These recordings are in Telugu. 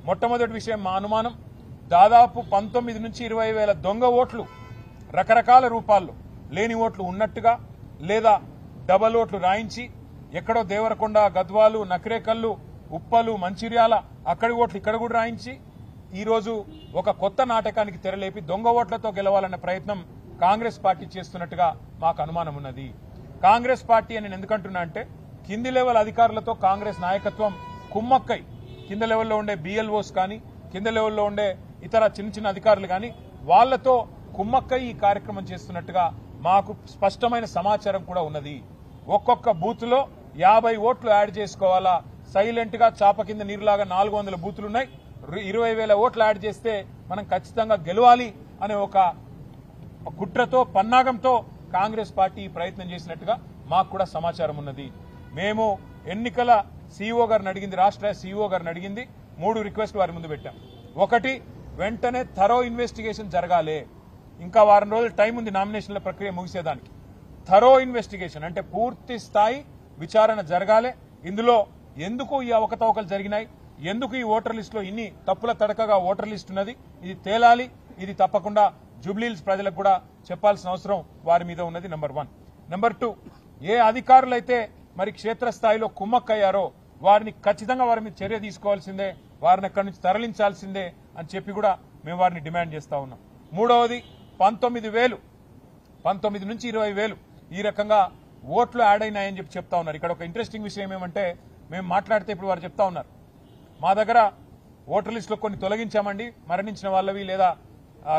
మొట్టమొదటి విషయం మా అనుమానం దాదాపు 19 నుంచి 20 వేల దొంగ ఓట్లు రకరకాల రూపాల్లో లేని ఓట్లు ఉన్నట్టుగా లేదా డబల్ ఓట్లు రాయించి ఎక్కడో దేవరకొండ గద్వాలు నకిరేకల్లు ఉప్పలు మంచిర్యాల అక్కడి ఓట్లు ఇక్కడ కూడా రాయించి ఈరోజు ఒక కొత్త నాటకానికి తెరలేపి దొంగ ఓట్లతో గెలవాలనే ప్రయత్నం కాంగ్రెస్ పార్టీ చేస్తున్నట్టుగా మాకు అనుమానం ఉన్నది. కాంగ్రెస్ పార్టీ అని నేను ఎందుకంటున్నా అంటే కింది లెవెల్ అధికారులతో కాంగ్రెస్ నాయకత్వం కుమ్మక్కై కింద లెవెల్లో ఉండే బిఎల్ఓస్ కానీ కింద లెవెల్లో ఉండే ఇతర చిన్న చిన్న అధికారులు కానీ వాళ్లతో కుమ్మక్కై ఈ కార్యక్రమం చేస్తున్నట్టుగా మాకు స్పష్టమైన సమాచారం కూడా ఉన్నది. ఒక్కొక్క బూత్ లో 50 ఓట్లు యాడ్ చేసుకోవాలా, సైలెంట్ గా చాప కింద నీరులాగా 400 బూతులున్నాయి, 20,000 ఓట్లు యాడ్ చేస్తే మనం ఖచ్చితంగా గెలవాలి అనే ఒక కుట్రతో పన్నాగంతో కాంగ్రెస్ పార్టీ ప్రయత్నం చేసినట్టుగా మాకు కూడా సమాచారం ఉన్నది. మేము ఎన్నికల సీఈఓ గారిని అడిగింది, రాష్ట్ర సీఈఓ గారిని అడిగింది 3 రిక్వెస్ట్ వారి ముందు పెట్టాం. ఒకటి, వెంటనే థరో ఇన్వెస్టిగేషన్ జరగాలి. ఇంకా వారం రోజులు టైం ఉంది నామినేషన్ల ప్రక్రియ ముగిసేదానికి. థరో ఇన్వెస్టిగేషన్ అంటే పూర్తి స్థాయి విచారణ జరగాలి. ఇందులో ఎందుకు ఈ అవకతవకలు జరిగినాయి, ఎందుకు ఈ ఓటర్ లిస్టులో ఇన్ని తప్పుల తడకగా ఓటర్ లిస్ట్ ఉన్నది, ఇది తేలాలి. ఇది తప్పకుండా జూబ్లీహిల్స్ ప్రజలకు కూడా చెప్పాల్సిన అవసరం వారి మీద ఉన్నది. నెంబర్ 1. నెంబర్ 2, ఏ అధికారులైతే మరి క్షేత్రస్థాయిలో కుమ్మక్కయ్యారో వారిని ఖచ్చితంగా వారి మీద చర్య తీసుకోవాల్సిందే, వారిని అక్కడి నుంచి తరలించాల్సిందే అని చెప్పి కూడా మేము వారిని డిమాండ్ చేస్తా ఉన్నాం. మూడవది, 19 నుంచి 20,000 ఈ రకంగా ఓట్లు యాడ్ అయినాయని చెప్పి చెప్తా ఉన్నారు. ఇక్కడ ఒక ఇంట్రెస్టింగ్ విషయం ఏమంటే మేము మాట్లాడితే ఇప్పుడు వారు చెప్తా ఉన్నారు మా దగ్గర ఓటర్ లిస్టులో కొన్ని తొలగించామండి, మరణించిన వాళ్ళవి లేదా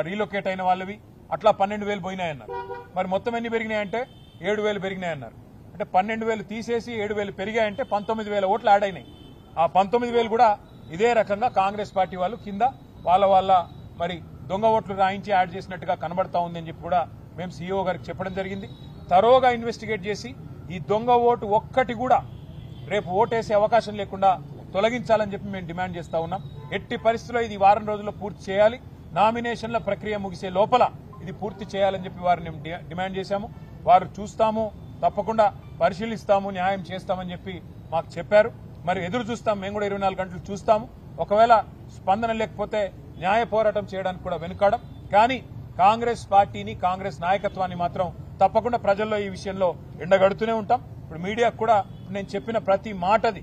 రీలొకేట్ అయిన వాళ్ళవి, అట్లా 12,000 పోయినాయన్నారు. మరి మొత్తం ఎన్ని పెరిగినాయంటే 7,000 పెరిగినాయన్నారు. అంటే 12,000 తీసేసి 7,000 పెరిగాయంటే 19,000 ఓట్లు యాడ్ అయినాయి. ఆ 19,000 కూడా ఇదే రకంగా కాంగ్రెస్ పార్టీ వాళ్ళు కింద వాళ్ళ మరి దొంగ ఓట్లు రాయించి యాడ్ చేసినట్టుగా కనబడతా ఉందని చెప్పి కూడా మేము సీఈఓ గారికి చెప్పడం జరిగింది. తరోగా ఇన్వెస్టిగేట్ చేసి ఈ దొంగ ఓటు ఒక్కటి కూడా రేపు ఓటేసే అవకాశం లేకుండా తొలగించాలని చెప్పి మేము డిమాండ్ చేస్తా ఉన్నాం. ఎట్టి పరిస్థితుల్లో ఇది వారం రోజుల్లో పూర్తి చేయాలి, నామినేషన్ల ప్రక్రియ ముగిసే లోపల ఇది పూర్తి చేయాలని చెప్పి వారిని డిమాండ్ చేశాము. వారు చూస్తాము, తప్పకుండా పరిశీలిస్తాము, న్యాయం చేస్తామని చెప్పి మాకు చెప్పారు. మరి ఎదురు చూస్తాం, మేము కూడా 24 గంటలు చూస్తాము. ఒకవేళ స్పందన లేకపోతే న్యాయ పోరాటం చేయడానికి కూడా వెనుకాడం. కానీ కాంగ్రెస్ పార్టీని కాంగ్రెస్ నాయకత్వాన్ని మాత్రం తప్పకుండా ప్రజల్లో ఈ విషయంలో ఎండగడుతూనే ఉంటాం. ఇప్పుడు మీడియాకు కూడా నేను చెప్పిన ప్రతి మాటది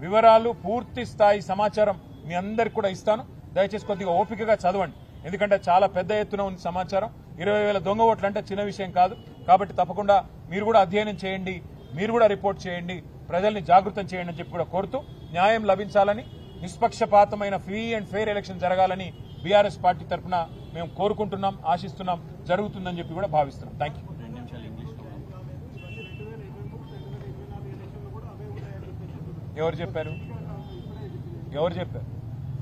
వివరాలు పూర్తి స్థాయి సమాచారం మీ అందరికి కూడా ఇస్తాను. దయచేసి కొద్దిగా ఓపికగా చదవండి, ఎందుకంటే చాలా పెద్ద ఎత్తున ఉంది సమాచారం. 20,000 దొంగ ఓట్లు అంటే చిన్న విషయం కాదు. కాబట్టి తప్పకుండా మీరు కూడా అధ్యయనం చేయండి, మీరు కూడా రిపోర్ట్ చేయండి, ప్రజల్ని జాగృతం చేయండి అని చెప్పి కూడా కోరుతూ న్యాయం లభించాలని, నిష్పక్షపాతమైన ఫ్రీ అండ్ ఫెయిర్ ఎలక్షన్ జరగాలని బీఆర్ఎస్ పార్టీ తరఫున మేము కోరుకుంటున్నాం, ఆశిస్తున్నాం, జరుగుతుందని చెప్పి కూడా భావిస్తున్నాం. Thank you. ఎవరు చెప్పారు?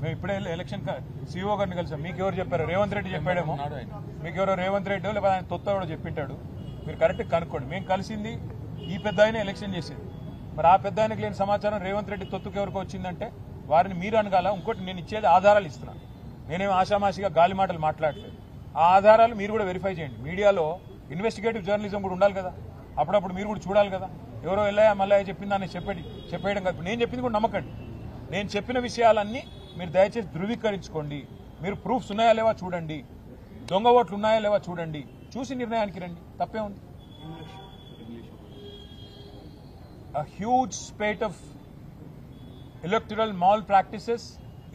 మేము ఇప్పుడే ఎలక్షన్ సీఈఓ గారిని కలిసాం. మీకు ఎవరు చెప్పారు? రేవంత్ రెడ్డి చెప్పాడేమో, మీకు ఎవరో రేవంత్ రెడ్డి లేకపోతే ఆయన తొత్త కూడా చెప్పింటాడు. మీరు కరెక్ట్ కనుక్కోండి. మేము కలిసింది ఈ పెద్ద ఆయన ఎలక్షన్ చేసేది. మరి ఆ పెద్ద ఆయనకు లేని సమాచారం రేవంత్ రెడ్డి తొత్తుకు ఎవరికి వచ్చిందంటే వారిని మీరు అనగాల. ఇంకోటి, నేను ఇచ్చేది ఆధారాలు ఇస్తున్నాను, నేనేం ఆషామాషిగా గాలి మాటలు మాట్లాడలేదు. ఆ ఆధారాలు మీరు కూడా వెరిఫై చేయండి. మీడియాలో ఇన్వెస్టిగేటివ్ జర్నలిజం కూడా ఉండాలి కదా, అప్పుడప్పుడు మీరు కూడా చూడాలి కదా. ఎవరో ఎల్లయ్య మల్లయ్య చెప్పిందని చెప్పేయడం కాదు. నేను చెప్పింది కూడా నమ్మకండి. నేను చెప్పిన విషయాలన్నీ మీరు దయచేసి ధృవీకరించుకోండి. మీరు ప్రూఫ్స్ ఉన్నాయా లేవా చూడండి, దొంగ ఓట్లు ఉన్నాయా లేవా చూడండి, చూసి నిర్ణయానికి రండి. తప్పే ఉంది. A huge spate of electoral malpractices,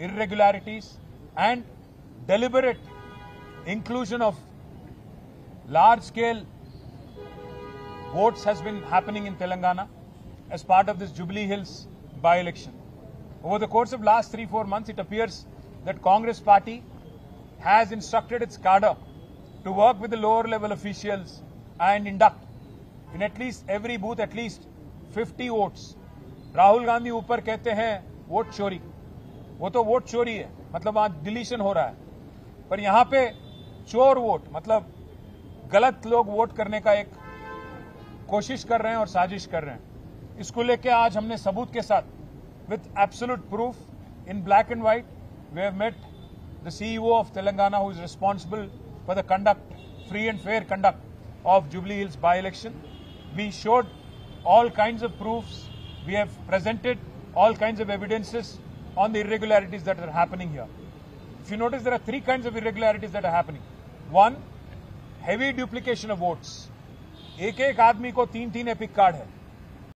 irregularities and deliberate inclusion of large-scale votes has been happening in Telangana as part of this Jubilee Hills by-election. Over the course of last 3-4 months, it appears that Congress party has instructed its cadre to work with the lower level officials and induct in at least every booth at least 50 votes. Rahul Gandhi ऊपर कहते हैं वोट चोरी, वो तो वोट चोरी है, मतलब आज डिलीशन हो रहा है. पर यहां पे चोर वोट मतलब गलत लोग वोट करने का एक कोशिश कर रहे हैं और साजिश कर रहे हैं. इसको लेके आज हमने सबूत के साथ with absolute proof in black and white we have met the CEO of Telangana who is responsible for the free and fair conduct of Jubilee Hills by-election. We showed all kinds of proofs. We have presented all kinds of evidences on the irregularities that are happening here. If you notice, there are three kinds of irregularities that are happening. One, heavy duplication of votes. एक एक आदमी को 3-3 एपिक कार्ड है.